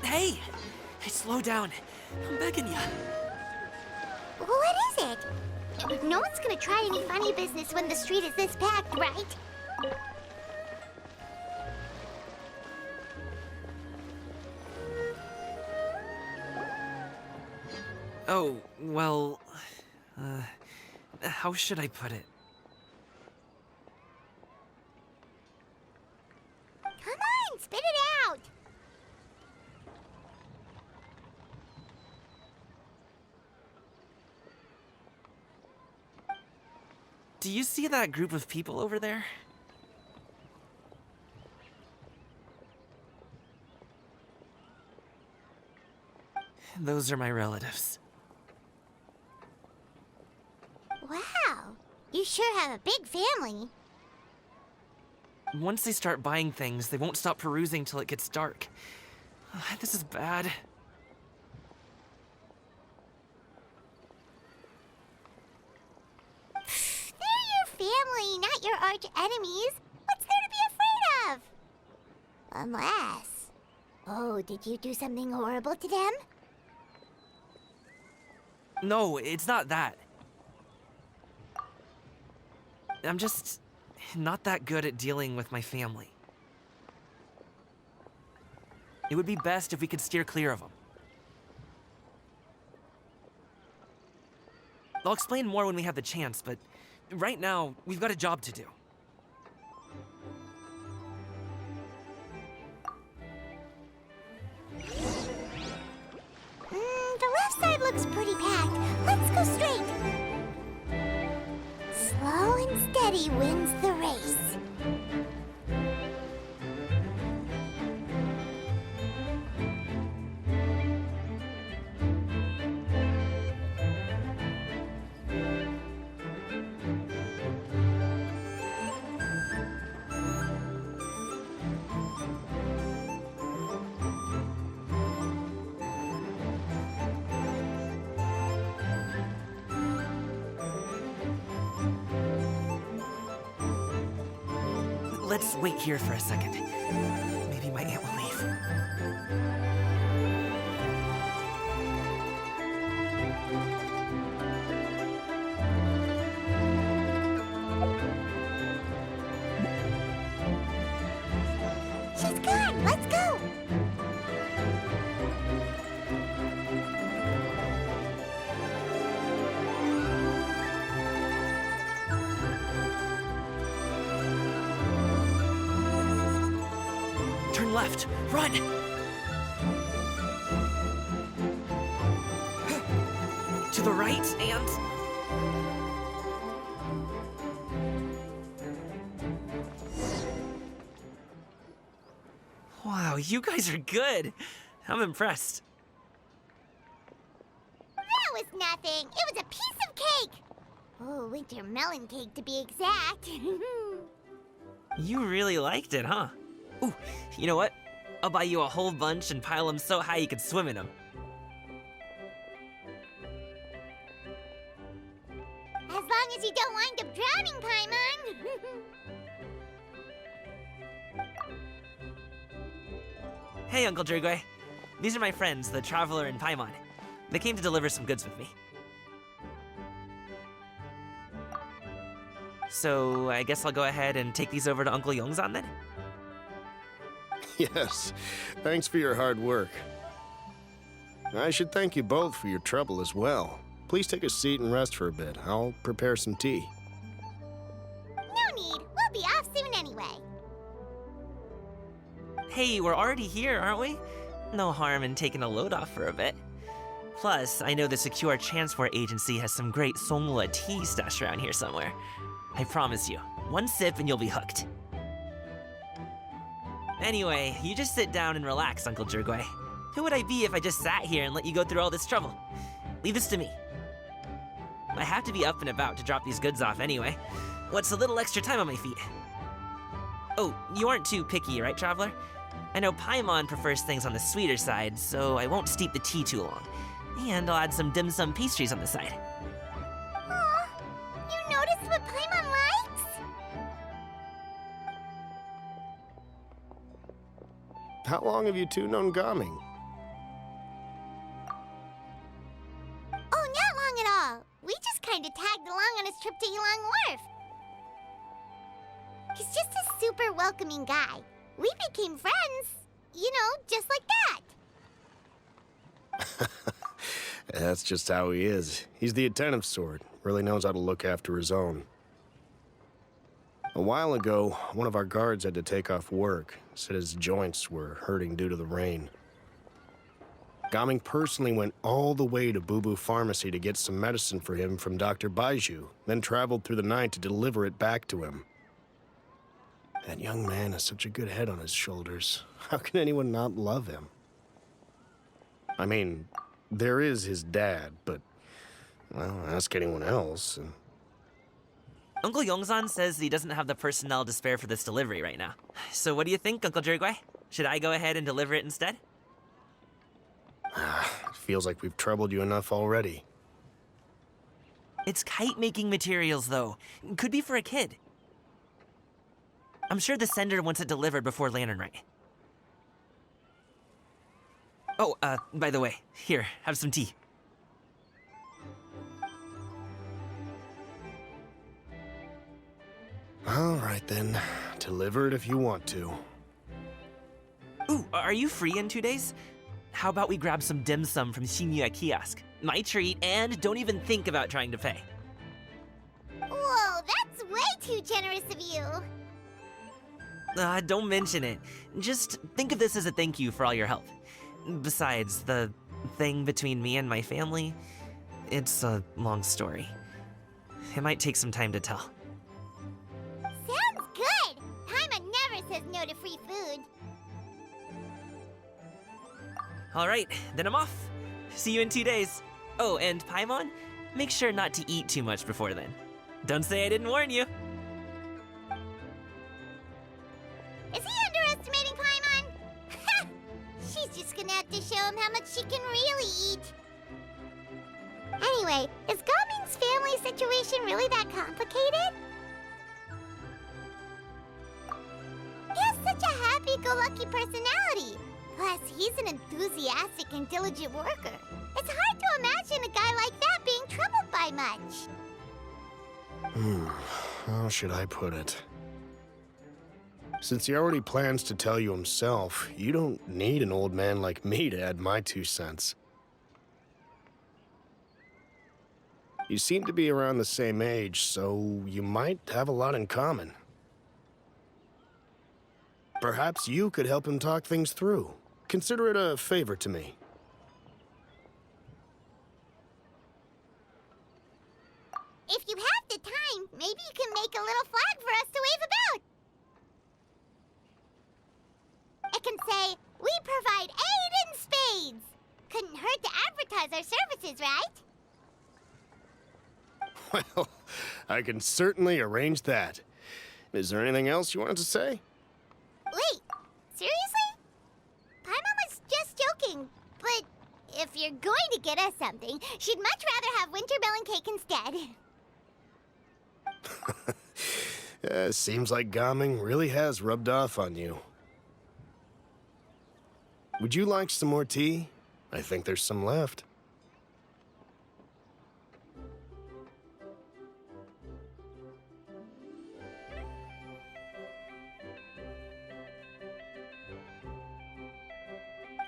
Hey! Slow down. I'm begging you. What is it? No one's gonna try any funny business when the street is this packed, right? Oh, well... how should I put it? Come on, spit it out! Do you see that group of people over there? Those are my relatives. Wow, you sure have a big family. Once they start buying things, they won't stop perusing till it gets dark. This is bad. They're your family, not your arch enemies. What's there to be afraid of? Unless... Oh, did you do something horrible to them? No, it's not that. I'm just not that good at dealing with my family. It would be best if we could steer clear of them. I'll explain more when we have the chance, but right now, we've got a job to do. The left side looks pretty packed. Let's go straight. Slow and steady wins the race. Let's wait here for a second. Maybe my aunt will leave. She's gone. Let's go. Turn left. Run! To the right and... Wow, you guys are good. I'm impressed. That was nothing. It was a piece of cake. Oh, winter melon cake to be exact. You really liked it, huh? Ooh, you know what? I'll buy you a whole bunch and pile them so high you could swim in them. As long as you don't wind up drowning, Paimon. Hey, Uncle Jirgwe. These are my friends, the Traveler and Paimon. They came to deliver some goods with me. So, I guess I'll go ahead and take these over to Uncle Yongzan then? Yes, thanks for your hard work. I should thank you both for your trouble as well. Please take a seat and rest for a bit. I'll prepare some tea. No need. We'll be off soon anyway. Hey, we're already here, aren't we? No harm in taking a load off for a bit. Plus, I know the Secure Transport Agency has some great Songhua tea stashed around here somewhere. I promise you, one sip and you'll be hooked. Anyway, you just sit down and relax, Uncle Jirgwe. Who would I be if I just sat here and let you go through all this trouble? Leave this to me. I have to be up and about to drop these goods off anyway. What's a little extra time on my feet? Oh, you aren't too picky, right, Traveler? I know Paimon prefers things on the sweeter side, so I won't steep the tea too long. And I'll add some dim sum pastries on the side. Aw, you noticed what Paimon likes? How long have you two known Gaming? Oh, not long at all. We just kind of tagged along on his trip to Ylang Wharf. He's just a super welcoming guy. We became friends. You know, just like that. That's just how he is. He's the attentive sort. Really knows how to look after his own. A while ago, one of our guards had to take off work. Said his joints were hurting due to the rain. Gaming personally went all the way to Boo Boo Pharmacy to get some medicine for him from Dr. Baiju, then traveled through the night to deliver it back to him. That young man has such a good head on his shoulders. How can anyone not love him? I mean, there is his dad, but, well, ask anyone else. And... Uncle Yongzan says he doesn't have the personnel to spare for this delivery right now. So what do you think, Uncle Jirgwe? Should I go ahead and deliver it instead? It feels like we've troubled you enough already. It's kite-making materials, though. Could be for a kid. I'm sure the sender wants it delivered before Lantern Rite. Oh, by the way, here, have some tea. All right, then. Deliver it if you want to. Ooh, are you free in 2 days? How about we grab some dim sum from Shinya Kiosk? My treat, and don't even think about trying to pay. Whoa, way too generous of you. Don't mention it. Just think of this as a thank you for all your help. Besides, the thing between me and my family, it's a long story. It might take some time to tell. Sounds good! Paimon never says no to free food. Alright, then I'm off. See you in 2 days. Oh, and Paimon, make sure not to eat too much before then. Don't say I didn't warn you. Is he underestimating Paimon? She's just gonna have to show him how much she can really eat. Anyway, is Gaming's family situation really that complicated? He has such a happy-go-lucky personality. Plus, he's an enthusiastic and diligent worker. It's hard to imagine a guy like that being troubled by much. How should I put it? Since he already plans to tell you himself, you don't need an old man like me to add my 2 cents. You seem to be around the same age, so you might have a lot in common. Perhaps you could help him talk things through. Consider it a favor to me. If you have the time, maybe you can make a little flag for us to wave about. It can say, "We provide aid in spades." Couldn't hurt to advertise our services, right? Well, I can certainly arrange that. Is there anything else you wanted to say? Wait, seriously? Paimon was just joking, but if you're going to get us something, she'd much rather have winter melon cake instead. Seems like Gaming really has rubbed off on you. Would you like some more tea? I think there's some left.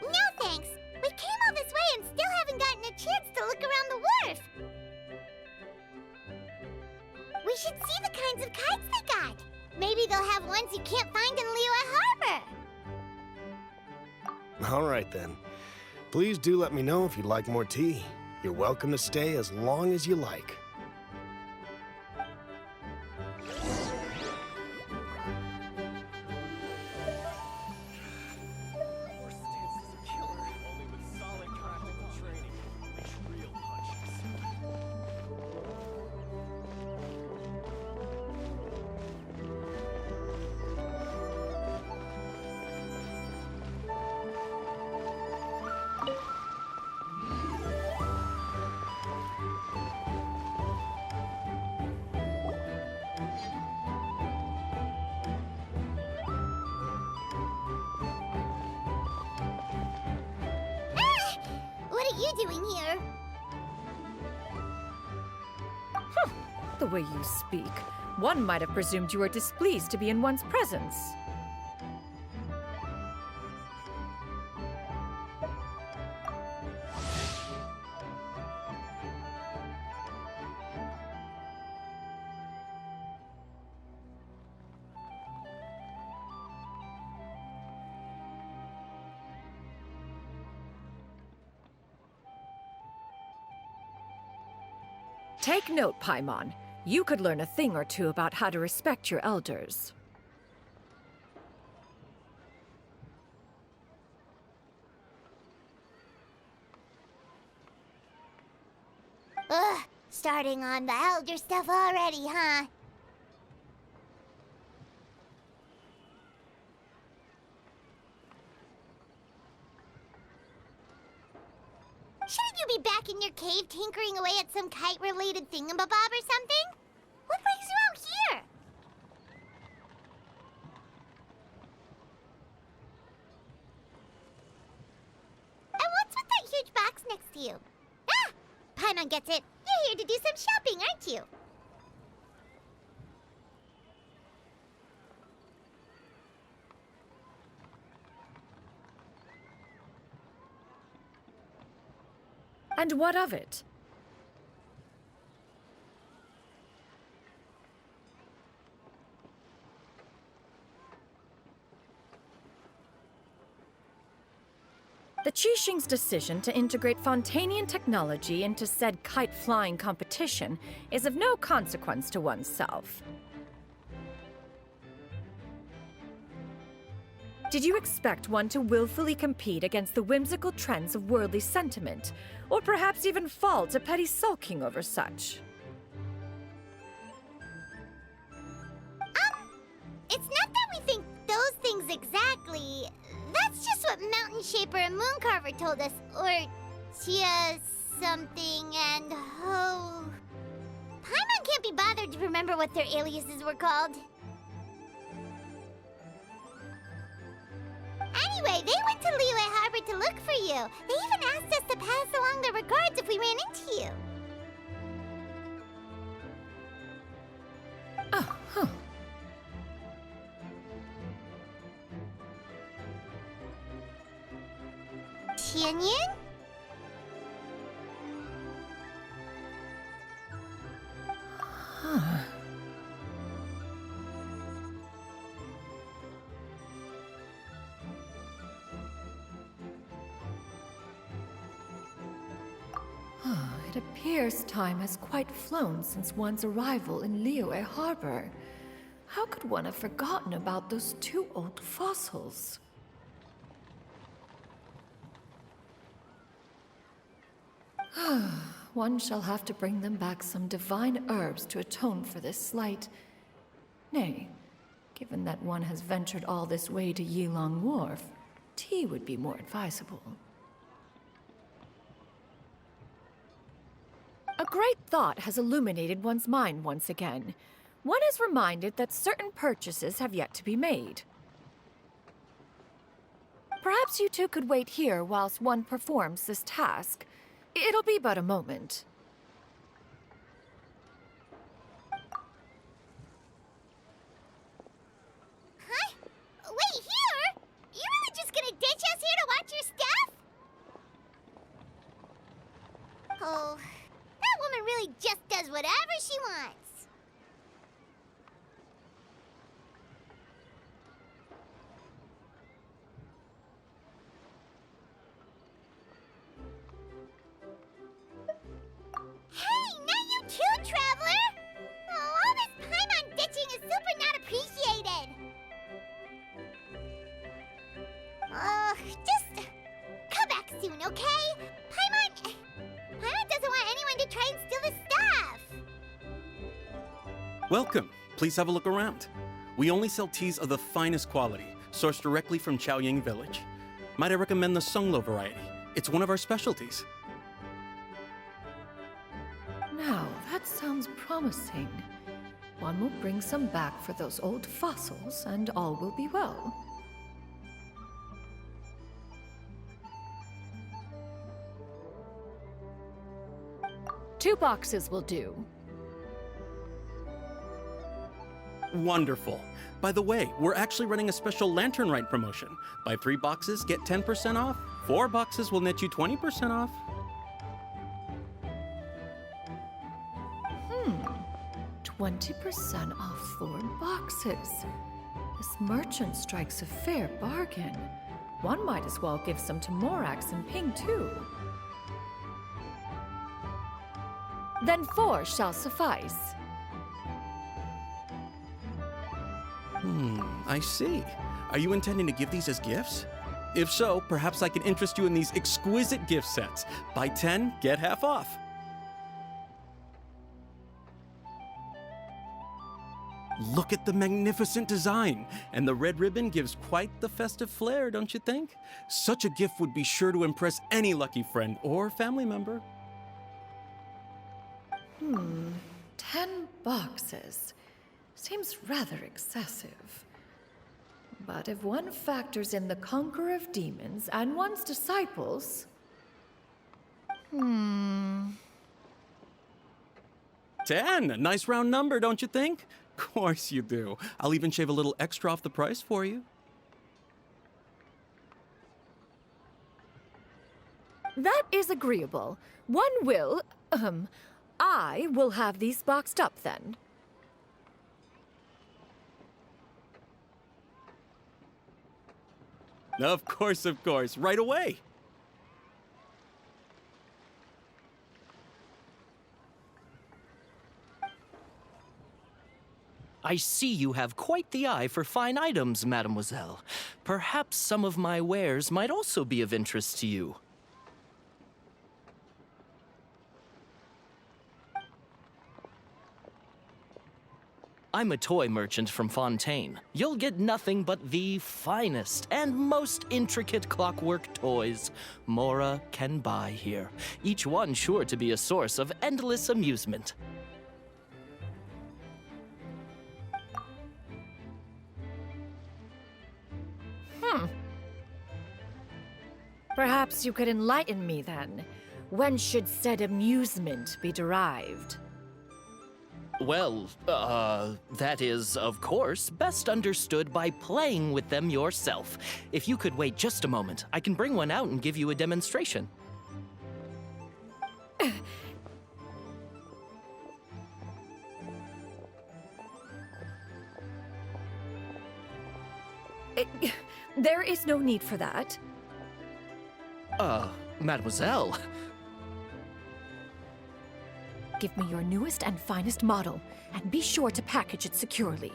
No thanks. We came all this way and still haven't gotten a chance to look around the wharf. We should see the kinds of kites they got. Maybe they'll have ones you can't find in Liyue Harbor. All right, then. Please do let me know if you'd like more tea. You're welcome to stay as long as you like. What are you doing here? The way you speak, one might have presumed you were displeased to be in one's presence. Take note, Paimon. You could learn a thing or two about how to respect your elders. Ugh, starting on the elder stuff already, huh? Shouldn't you be back in your cave tinkering away at some kite-related thingamabob or something? What brings you out here? And what's with that huge box next to you? Ah! Paimon gets it. You're here to do some shopping, aren't you? And what of it? Qixing's decision to integrate Fontanian technology into said kite-flying competition is of no consequence to oneself. Did you expect one to willfully compete against the whimsical trends of worldly sentiment, or perhaps even fall to petty sulking over such? It's not that we think those things exactly. That's just what Mountain Shaper and Mooncarver told us. Or Chia something and Ho. Paimon can't be bothered to remember what their aliases were called. Anyway, they went to Liyue Harbor to look for you. They even asked us to pass along their regards if we ran into you. Oh, huh. Tianyin? Huh. It appears time has quite flown since one's arrival in Liyue Harbor. How could one have forgotten about those two old fossils? One shall have to bring them back some divine herbs to atone for this slight. Nay, given that one has ventured all this way to Yilong Wharf, tea would be more advisable. A great thought has illuminated one's mind once again. One is reminded that certain purchases have yet to be made. Perhaps you two could wait here whilst one performs this task. It'll be but a moment. Huh? Wait, here? You really just gonna ditch us here to watch your stuff? Oh, that woman really just does whatever she wants. Hey, not you too, Traveler! Oh, all this Paimon ditching is super not appreciated. Just come back soon, okay? Paimon doesn't want anyone to try and steal his stuff. Welcome. Please have a look around. We only sell teas of the finest quality, sourced directly from Chaoying Village. Might I recommend the Sunglo variety? It's one of our specialties. Now, that sounds promising. One will bring some back for those old fossils, and all will be well. Two boxes will do. Wonderful. By the way, we're actually running a special Lantern Rite promotion. Buy 3 boxes, get 10% off. 4 boxes will net you 20% off. 20% off 4 boxes. This merchant strikes a fair bargain. One might as well give some to Morax and Ping, too. Then 4 shall suffice. I see. Are you intending to give these as gifts? If so, perhaps I can interest you in these exquisite gift sets. Buy 10, get half off. Look at the magnificent design, and the red ribbon gives quite the festive flair, don't you think? Such a gift would be sure to impress any lucky friend or family member. 10 boxes. Seems rather excessive. But if one factors in the Conqueror of Demons and one's disciples... 10, a nice round number, don't you think? Of course you do. I'll even shave a little extra off the price for you. That is agreeable. One will... I will have these boxed up then. Of course, right away. I see you have quite the eye for fine items, mademoiselle. Perhaps some of my wares might also be of interest to you. I'm a toy merchant from Fontaine. You'll get nothing but the finest and most intricate clockwork toys Mora can buy here, each one sure to be a source of endless amusement. Perhaps you could enlighten me then. When should said amusement be derived? Well, that is, of course, best understood by playing with them yourself. If you could wait just a moment, I can bring one out and give you a demonstration. There is no need for that. Mademoiselle. Give me your newest and finest model, and be sure to package it securely.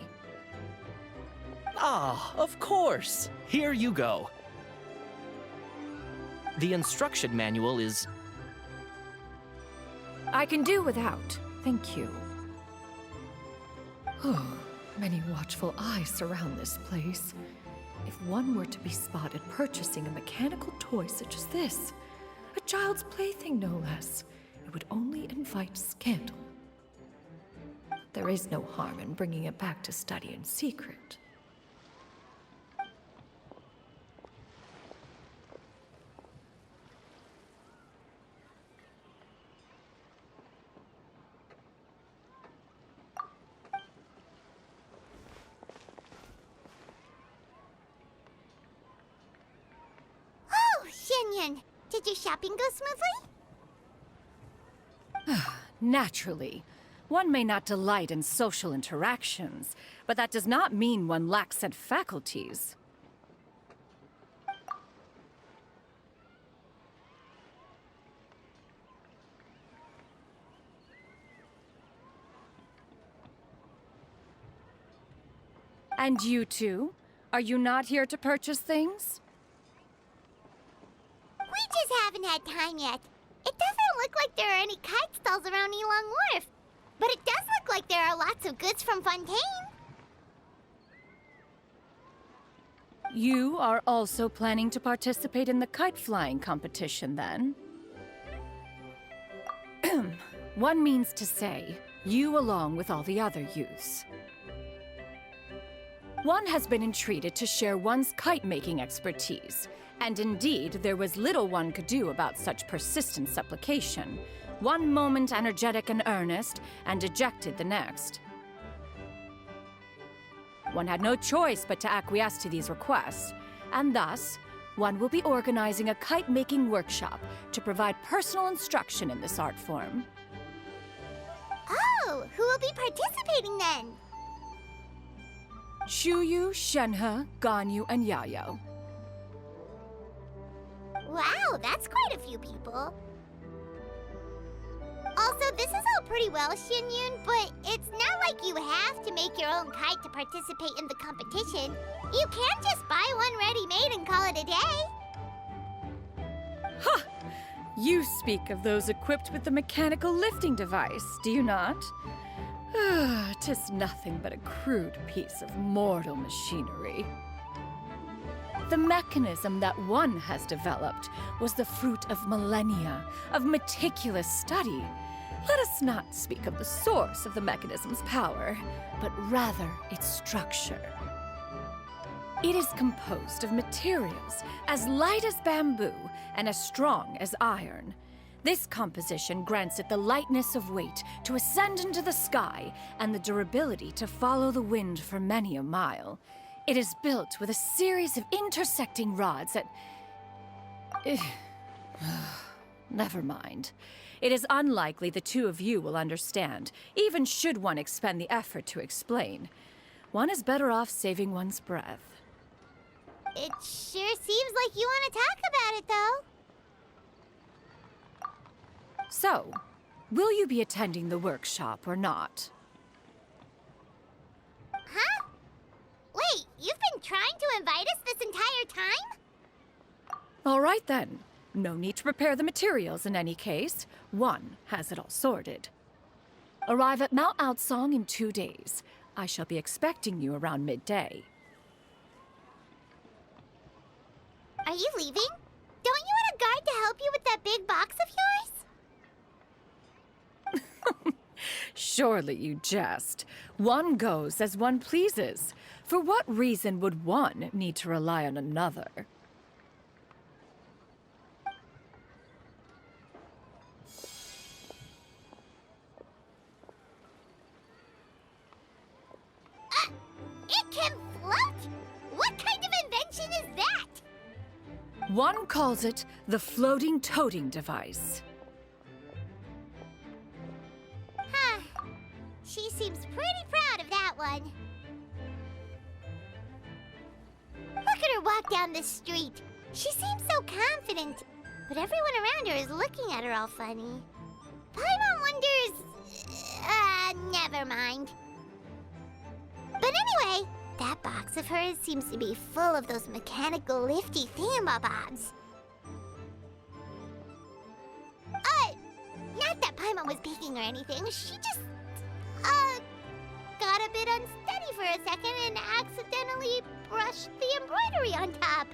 Ah, of course. Here you go. The instruction manual is... I can do without, thank you. Many watchful eyes surround this place. If one were to be spotted purchasing a mechanical toy such as this, a child's plaything no less, it would only invite scandal. There is no harm in bringing it back to study in secret. Oh, Shinyan, did your shopping go smoothly? Naturally. One may not delight in social interactions, but that does not mean one lacks said faculties. And you two? Are you not here to purchase things? We just haven't had time yet. It doesn't look like there are any kite stalls around Elong Wharf, but it does look like there are lots of goods from Fontaine. You are also planning to participate in the kite flying competition, then? One means to say, you along with all the other youths. One has been entreated to share one's kite-making expertise, and indeed, there was little one could do about such persistent supplication. One moment energetic and earnest, and dejected the next. One had no choice but to acquiesce to these requests, and thus, one will be organizing a kite-making workshop to provide personal instruction in this art form. Oh, who will be participating then? Shuyu, Shenhe, Ganyu, and Yayo. Wow, that's quite a few people. Also, this is all pretty well, Xinyun, but it's not like you have to make your own kite to participate in the competition. You can just buy one ready-made and call it a day. Ha! You speak of those equipped with the mechanical lifting device, do you not? 'Tis nothing but a crude piece of mortal machinery. The mechanism that one has developed was the fruit of millennia of meticulous study. Let us not speak of the source of the mechanism's power, but rather its structure. It is composed of materials as light as bamboo and as strong as iron. This composition grants it the lightness of weight to ascend into the sky and the durability to follow the wind for many a mile. It is built with a series of intersecting rods that... Never mind. It is unlikely the two of you will understand, even should one expend the effort to explain. One is better off saving one's breath. It sure seems like you want to talk about it, though. So, will you be attending the workshop or not? trying to invite us this entire time? All right then. No need to prepare the materials in any case. One has it all sorted. Arrive at Mount Outsong in 2 days. I shall be expecting you around midday. Are you leaving? Don't you want a guard to help you with that big box of yours? Surely you jest. One goes as one pleases. For what reason would one need to rely on another? It can float? What kind of invention is that? One calls it the floating toting device. Huh. She seems pretty proud of that one. Look at her walk down the street. She seems so confident, but everyone around her is looking at her all funny. Paimon wonders... never mind. But anyway, that box of hers seems to be full of those mechanical lifty thingamabobs. Not that Paimon was peeking or anything. She just, got a bit unsteady for a second and accidentally brushed the embroidery on top.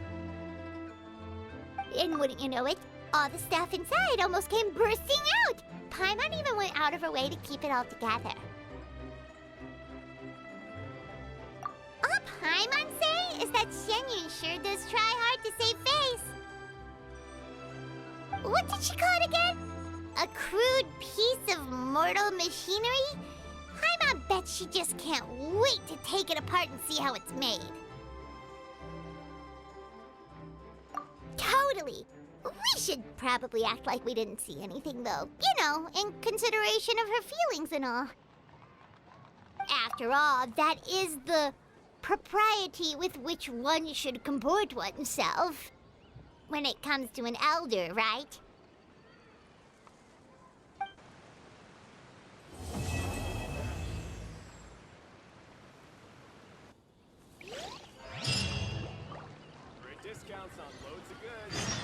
And wouldn't you know it, all the stuff inside almost came bursting out. Paimon even went out of her way to keep it all together. All Paimon say is that Xianyun sure does try hard to save face. What did she call it again? A crude piece of mortal machinery? Paimon bets she just can't wait to take it apart and see how it's made. Totally. We should probably act like we didn't see anything, though. You know, in consideration of her feelings and all. After all, that is the propriety with which one should comport oneself. When it comes to an elder, right? Great discounts on loads of goods.